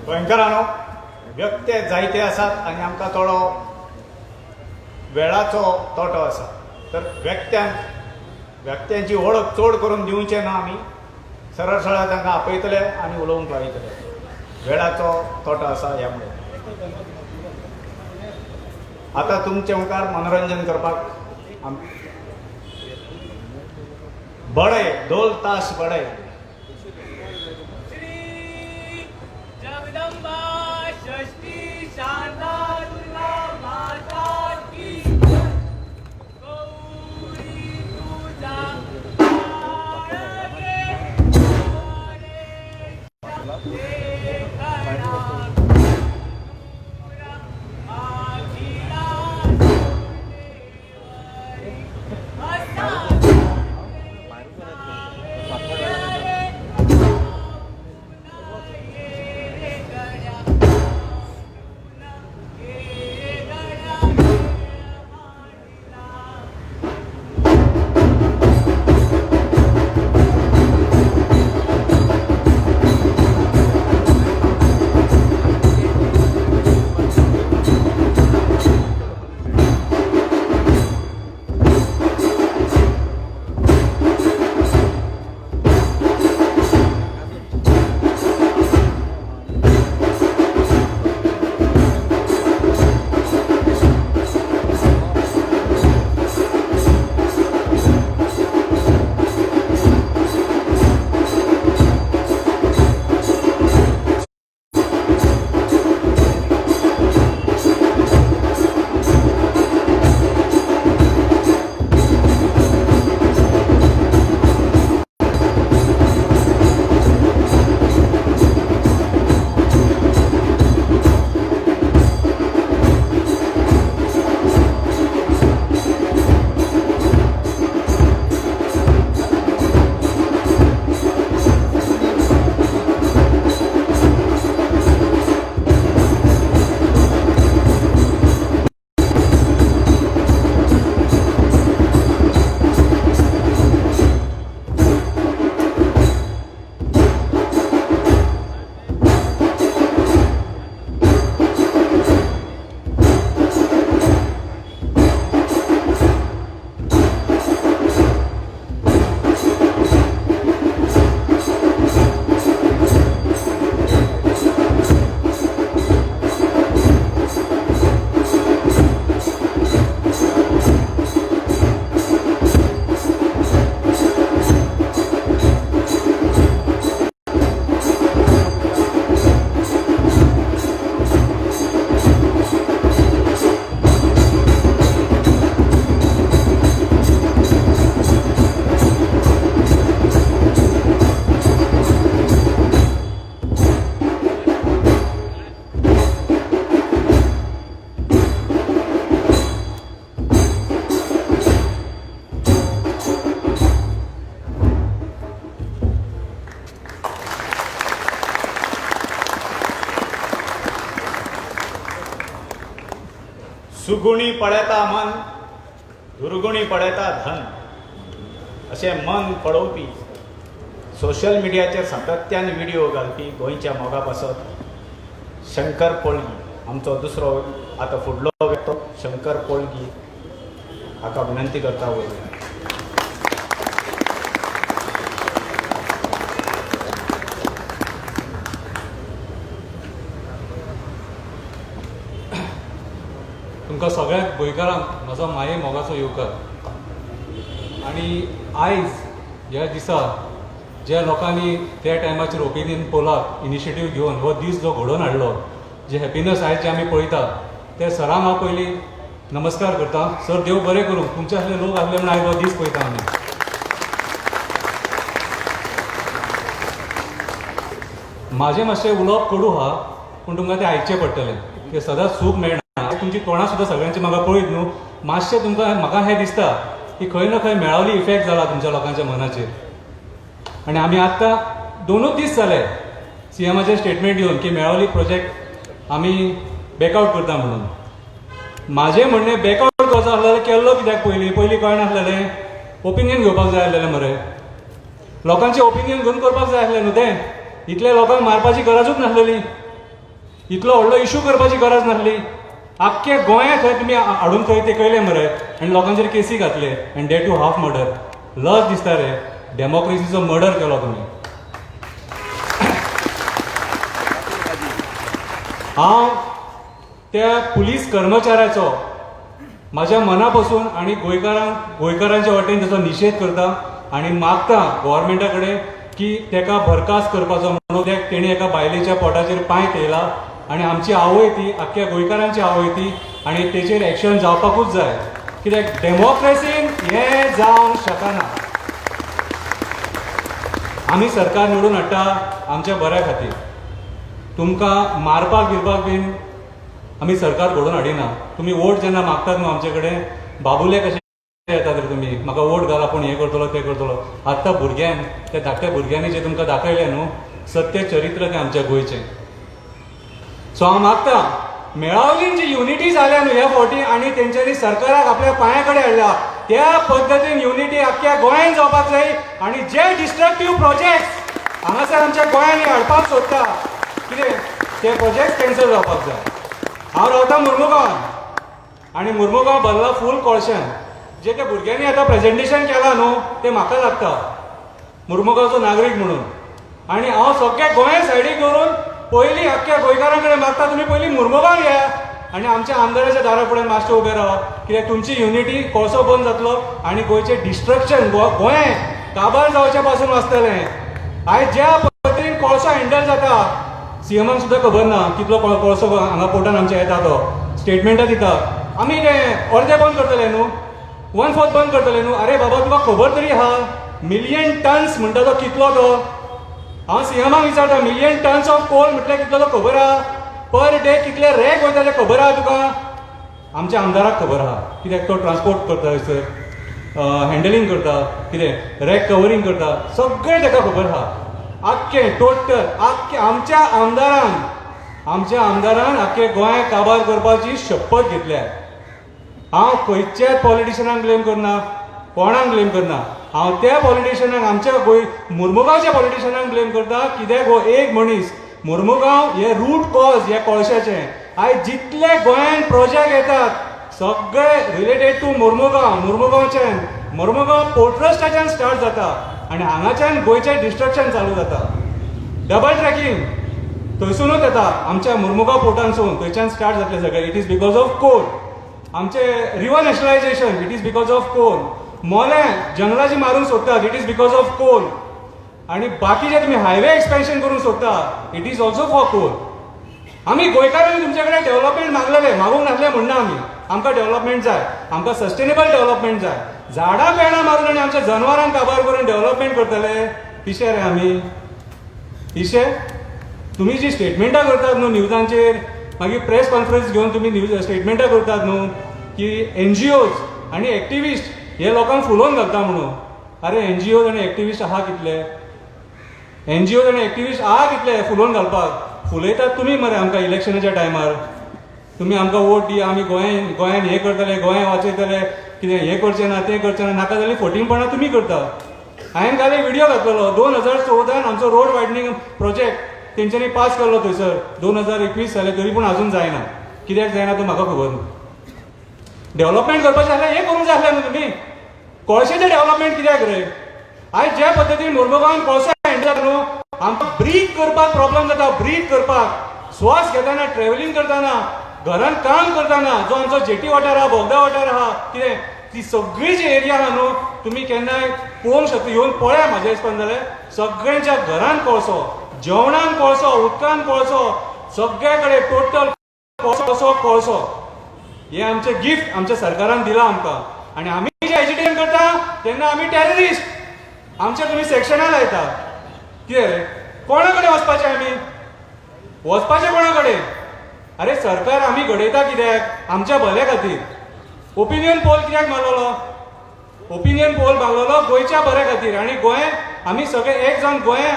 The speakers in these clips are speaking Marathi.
गोंयकारांनो, व्यक्ते जायते आसात आनी आमकां थोडो वेळाचो तोटो आसा. तर व्यक्त्यांची वळख चड करून दिवचे ना. आमी सरळ सरळ तांकां आपयतले आनी उलोवंक लायतले. वेळाचो तोटो आसा ह्या मुळे. आतां तुमचे मुखार मनोरंजन करपाक बडे ढोल ताश बडे. जगदंबा षष्ठी शारदा दुर्गा माता की गौरी तुझा सुगुणी पळयता मन, दुर्गुणी पळयता धन अशें मन पळोवपी, सोशल मिडियाचेर सातत्यान व्हिडिओ घालपी गोंयच्या मोगा पासत शंकर पोळगी आमचो दुसरो आतां फुडलो व्यक्तो शंकर पोळगी हाका विनंती करता वयर. तुमकां सगळ्याक गोंयकारांक म्हजो माये मोगाचो येवकार. आनी आयज ह्या दिसा ज्या लोकांनी त्या टायमाचेर ओपिनियन पोलाक इनिशिएटीव घेवन हो दीस जो घडोवन हाडलो, जे हॅपिनस आयज जे आमी पळयता ते सरांक हांव पयलीं नमस्कार करता. सर, देव बरें करूं. तुमचे असले लोक आसले म्हण आयज हो दीस पळयता आमी. म्हाजें मातशें उलोवप कडू आहा, पूण तुमकां तें आयकचें पडटलें. की सदांच सूख मेळना. तुमची तोंडां सुद्दां सगळ्यांची म्हाका पळयत न्हू, मातशें तुमकां म्हाका हें दिसता की खंय ना खंय मेळावली इफेक्ट जाला तुमच्या लोकांच्या मनाचेर. आनी आमी आत्तां 2 दीस जाले CMाचें स्टेटमेंट दिवन की मेळावली प्रोजेक्ट आमी बॅकआउट करता म्हणून. म्हाजें म्हणणें बॅकआउट करचो आसलेलें केल्लो कित्याक पयलीं कळनासलेलें. ओपिनियन घेवपाक जाय आसलेलें मरे. लोकांचें ओपिनियन घेवन करपाक जाय आसलें न्हू तें. इतल्या लोकांक मारपाची गरजूच नासलेली. इतलो व्हडलो इशू करपाची गरज नासली. आख्खे गोंया थंय तुमी हाडून थंय ते कळले मरे आनी लोकांचेर केसी घातले आनी डे टू हाफ मर्डर. लज दिसता रे, डेमोक्रेसीचो मर्डर केलो तुमी. हांव त्या पुलीस कर्मचाऱ्याचो म्हाज्या मना पासून आनी गोंयकारांच्या वाटेन ताचो निशेध करता आनी मागता गोवोरमेंटा कडेन की ताका बरखास्त करपाचो म्हणून तेणी एका बायलेच्या पोटाचेर पांय थेयला आनी आमची आवय ती आख्ख्या गोंयकारांची आवय ती आनी तेचेर एक्शन जावपाकूच जाय. कित्याक डेमोक्रेसीन हें जावंक शकना. आमी सरकार निवडून हाडटा आमच्या बऱ्या खातीर. तुमकां मारपाक बिरपाक बीन आमी सरकार घडोवन हाडिना. तुमी वोट जेन्ना मागतात न्हू आमचे कडेन बाबुले कशे येतात रे तुमी, म्हाका वोट घाल आपूण हें करतलो तें करतलो. आतां भुरग्यान त्या धाकट्या भुरग्यांनी जे तुमकां दाखयलें न्हू सत्य चरित्र तें आमच्या गोंयचें. सो हांव मागता मेळावलीन जी युनिटी जाल्या न्हू ह्या फावटी आनी तेंच्यांनी सरकाराक आपल्या पांया कडेन हाडला त्या पद्दतीन युनिटी आख्ख्या गोंयान जावपाक जाय. आनी जे डिस्ट्रक्टीव प्रोजेक्ट्स हांगासर आमच्या गोंयांनी हाडपाक सोदता कितें ते प्रोजेक्ट कॅन्सल जावपाक जाय. हांव रावतां मुर्मुगांवान आनी मुर्मुगांव भरला फूल कोळशान. जे त्या भुरग्यांनी आतां प्रेजेंटेशन केलां न्हू तें म्हाका लागता मुर्मुगांवचो नागरीक म्हणून. आनी हांव सगळ्या गोंया सायडीक दवरून पयलीं आख्ख्या गोंयकारां कडेन मागता तुमी पयलीं मुर्मुगांव या आनी आमच्या आमदाराच्या दारा फुड्यान मातशें उबे रावा. कित्याक तुमची युनिटी कोळसो बंद जातलो आनी गोंयचें डिस्ट्रक्शन गोंय काबार जावचे पासून वाचतलें. आयज ज्या पद्दतीन कोळसो हँडल जाता सीएमाक सुद्दां खबर ना कितलो कोळसो हांगा पोर्टान आमच्या येता तो. स्टेटमेंटां दिता आमी तें अर्दे बंद करतले न्हू, 1/4 बंद करतले न्हू. अरे बाबा तुका खबर तरी आहा 1,000,000 टन्स म्हणटा तो कितलो तो. हांव सीएमाक विचारता 1,000,000 टन्स ऑफ कोल म्हटल्यार कितलो तो खबर आहा. पर डे कितले रॅक वयता तें खबर आहा तुका. आमच्या आमदाराक खबर आहा कित्याक तो ट्रान्सपोर्ट करता थंयसर हँडलिंग करता कितें रॅक कवरींग करता सगळें ताका खबर आहा. आख्खें टोटल आख्खें आमच्या आमदारान आख्खे गोंय काबार करपाची शपथ घेतल्या. हांव खंयच्याच पॉलिटिशियनाक ब्लेम करना, कोणाक ब्लेम करना. हांव त्या पॉलिटिशियनाक आमच्या मुर्मुगांवच्या पॉलिटिशियनाक ब्लेम करता कित्याक हो एक मनीस मुर्मुगांव हे रूट कॉज हे कोळशाचें. आयज जितले गोंयान प्रोजेक्ट येतात सगळे रिलेटेड टू मुर्मुगांवच्यान मुर्मुगांव पोर्ट ट्रस्टाच्यान स्टार्ट जाता आनी हांगाच्यान गोंयचें डिस्ट्रक्शन चालू जाता. डबल ट्रॅकिंग थंयसूनच येता आमच्या मुर्मुगांव पोर्टानसून थंयच्यान स्टार्ट जातलें सगळें. It is because of coal. आमचे river nationalisation it is because of coal. मोलें जंगलाची मारूंक सोदतात it is because of coal. आनी बाकी जे तुमी हायवे एक्सपेन्शन करूंक सोदता it is also for coal. आमी गोंयकारांनी तुमचे कडेन डेव्हलपमेंट मागलेले, मागूंक नासलें म्हणना आमी. आमकां डेव्हलपमेंट जाय, आमकां सस्टेनेबल डेव्हलपमेंट जाय. झाडां पेडां मारून आनी आमच्या जनावरांक काबार करून डेव्हलपमेंट करतले पिशे रे आमी पिशे. तुमी जी स्टेटमेंटां करतात न्हू न्यूजांचेर मागीर प्रेस कॉन्फरन्स घेवन तुमी स्टेटमेंटां करतात न्हू की NGOs आनी एक्टिविस्ट हे लोकांक फुलोवन घालता म्हणून. अरे NGOs आनी एक्टिविस्ट आहा कितले, NGOs आनी एक्टिविस्ट आहा कितले फुलोवन घालपाक. फुलयतात तुमी मरे आमकां इलेक्शनाच्या टायमार. तुमी आमकां वोट दिया आमी गोंयान हें करतले गोंय वाचयतले कितें हें करचें ना तें करचें ना. नाका जाल्यार फटींगपणां तुमी करता. हांवें काल एक व्हिडिओ घातलेलो 2014 आमचो रोड वायडनींग प्रोजेक्ट तेंच्यांनी पास केल्लो थंयसर 2021 जालें तरी पूण आजून जायना. कित्याक जायना तें म्हाका खबर ना. डेव्हलपमेंट करपाचें आसल्यार हें करूंक जाय आसलें न्हू तुमी. कोळशेचें डेव्हलपमेंट कित्याक रे. आयज ज्या पद्दतीन मुर्मुगांवान कोळसो हँडल जाता न्हू आमकां ब्रीथ करपाक प्रॉब्लम जाता. ब्रीथ करपाक श्वास घेताना ट्रॅव्हलिंग करताना घरान काम करताना जो आमचो जेटी वाठार आहा बोगदा वाठार आहा कितें ती सगळी जी एरिया आहा न्हू तुमी केन्नाय पळोवंक शकता. येवन पळया म्हाज्या हिसपान जाल्यार सगळ्यांच्या घरान कोळसो, जेवणान कोळसो, उदकान कोळसो, सगळे कडेन टोटल कोळसो. हे आमचें गिफ्ट आमच्या सरकारान दिलां आमकां. आनी आमी जे एजिटेशन करता तेन्ना आमी टेररिस्ट आमच्या तुमी सेक्शनां लायता. कितें रे कोणा कडेन वचपाचें आमी वचपाचें कोणा कडेन. अरे सरकार आमी घडयता कित्याक आमच्या भल्या खातीर. ओपिनियन पोल कित्याक मारलेलो. ओपिनियन पोल मारलेलो गोंयच्या बऱ्या खातीर आनी गोंय आमी सगळे एक जावन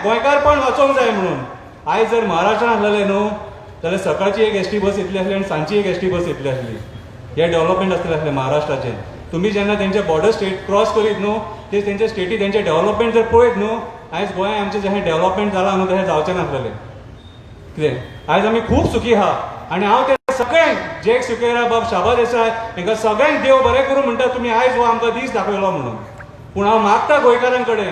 गोंयकारपण वाचोवंक जाय म्हणून. आयज जर महाराष्ट्रान आसलेले न्हू जाल्यार सकाळची एक एसटी बस येतली आसली आनी सांजची एक एसटी बस येतली आसली. हे डेव्हलपमेंट आसतलें आसलें महाराष्ट्राचें. तुमी जेन्ना तेंचे बॉर्डर स्टेट क्रॉस करीत न्हू ते तेंचे स्टेटी तेंचे डेव्हलपमेंट जर पळयत न्हू आयज गोंय आमचें जशें डेव्हलपमेंट जालां न्हू तशें जावचें नासलेलें. कितें आयज आमी खूब सुखी आहा आनी हांव ते सगळ्यांक जॅक सुकेरा बाब शाबा देसाय हांकां सगळ्यांक देव बरें करूं म्हणटा तुमी आयज हो आमकां दीस दाखयलो म्हणून. पूण हांव मागता गोंयकारां कडेन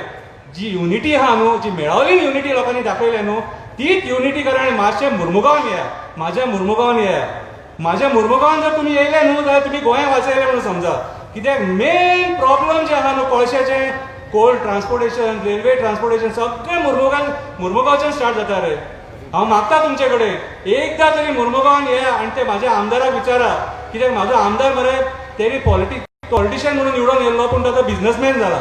जी युनिटी आहा न्हू, जी मेळावली युनिटी लोकांनी दाखयल्या न्हू, तीच युनिटी करा आनी मातशें मुर्मुगांवान येया, म्हाज्या मुर्मुगांवान येया. म्हाज्या मुर्मुगांवान जर तुमी येयले न्हू जाल्यार तुमी गोंया वाचयले म्हणून समजा. कित्याक मेन प्रॉब्लम जे आहा न्हू कोळशाचें, कोल्ड ट्रान्सपोर्टेशन, रेल्वे ट्रान्सपोर्टेशन सगळें मुर्मुगांवच्यान स्टार्ट जाता रे. हांव मागता तुमचे कडेन एकदां तरी मुर्मुगांवान येया आनी ते म्हाज्या आमदाराक विचारा. कित्याक म्हाजो आमदार मरे तेणी पॉलिटिशियन म्हणून निवडून येयल्लो पूण तो बिझनसमॅन जाला.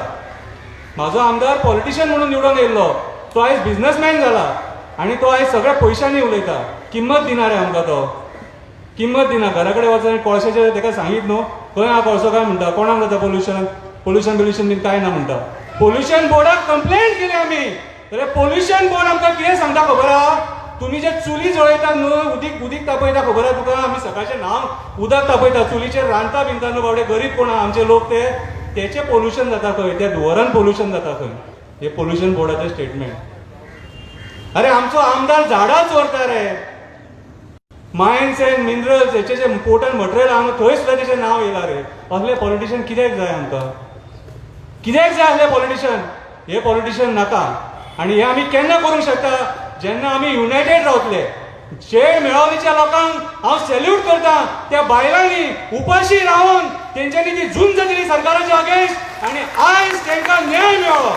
म्हाजो आमदार पॉलिटिशियन म्हणून निवडून येयल्लो, तो आयज बिझनसमॅन जाला आनी तो आयज सगळ्या पयशांनी उलयता. किंमत दिना रे आमकां तो, किंमत दिना. घरा कडेन वचून कोळशाचें ताका सांगीत न्हू, खंय हांव कोळसो काय म्हणटा, कोणाक जाता पोल्युशन बीन कांय ना म्हणटा. पोल्युशन बोर्डाक कंप्लेंट केली आमी. जाल्यार पोल्युशन बोर्ड आमकां कितें सांगता खबर आहा? तुमी जे चुली जळयता न्हू, उदीक तापयता खबर आहा तुका? आमी सकाळचें न्हावन उदक तापयता, चुलीचेर रांदता बिनता न्हू बावडे, गरीब कोण आहा आमचे लोक, तेचें पोल्युशन जाता खंय, त्या धुवरान पोल्युशन जाता खंय. हे पोल्युशन बोर्डाचें स्टेटमेंट. अरे आमचो आमदार झाडां चोरता रे. मायन्स एंड मिनरल्स हेचे जे इम्पोर्टंट मटेरियल आहा थंय सुद्दां तेचें नांव येयलां रे. असले पॉलिटिशियन कित्याक जाय आमकां? कित्याक जाय असले पॉलिटिशियन? हे पॉलिटिशियन नाका. आनी हे आमी केन्ना करूंक शकता? जेन्ना आमी युनायटेड रावतले. शेळ मेळावलीच्या लोकांक हांव सॅल्यूट करता. त्या बायलांनी उपाशी रावन तेंच्यांनी ती झुंज दिली सरकाराच्या अगेन्स्ट आनी आयज तांकां न्याय मेळ्ळो.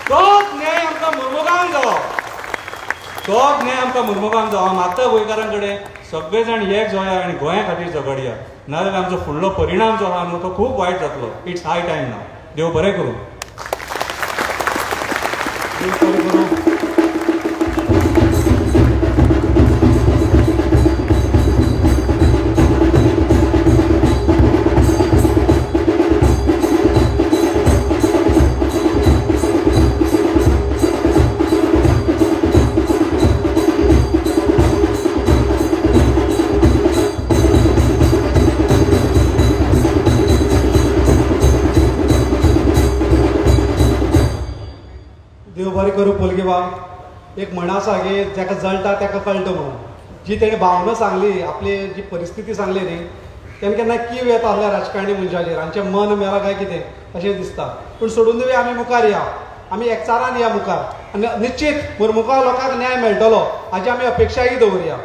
तोच न्याय आमकां मुर्मुगांवान जावो. तोच न्याय आमकां मुर्मुगांवान जावो. हांव मागता गोंयकारां कडेन सगळे जाण एक जावया आनी गोंया खातीर झगडया. नाजाल्यार आमचो फुडलो परिणाम जो आहा न्हू तो खूब वायट जातलो. इट्स हाय टायम नाव. देव बरें करूं. देव बरें करूं. देव बरें करूं पोलगेवा. एक म्हण आसा गे, जाका जळटा ताका कळटा म्हणून. जी तेणें भावना सांगली, आपली जी परिस्थिती सांगली न्ही, तेन्ना केन्ना कीव येता ahल्या राजकारणी मनशाचेर, हांचें मन मेला काय कितें अशें दिसता. पूण सोडून दिवया, आमी मुखार या, आमी एकचारान या मुखार. आनी निश्चित मुर्मुगांव लोकांक न्याय मेळटलो हाची आमी अपेक्षाय दवरया.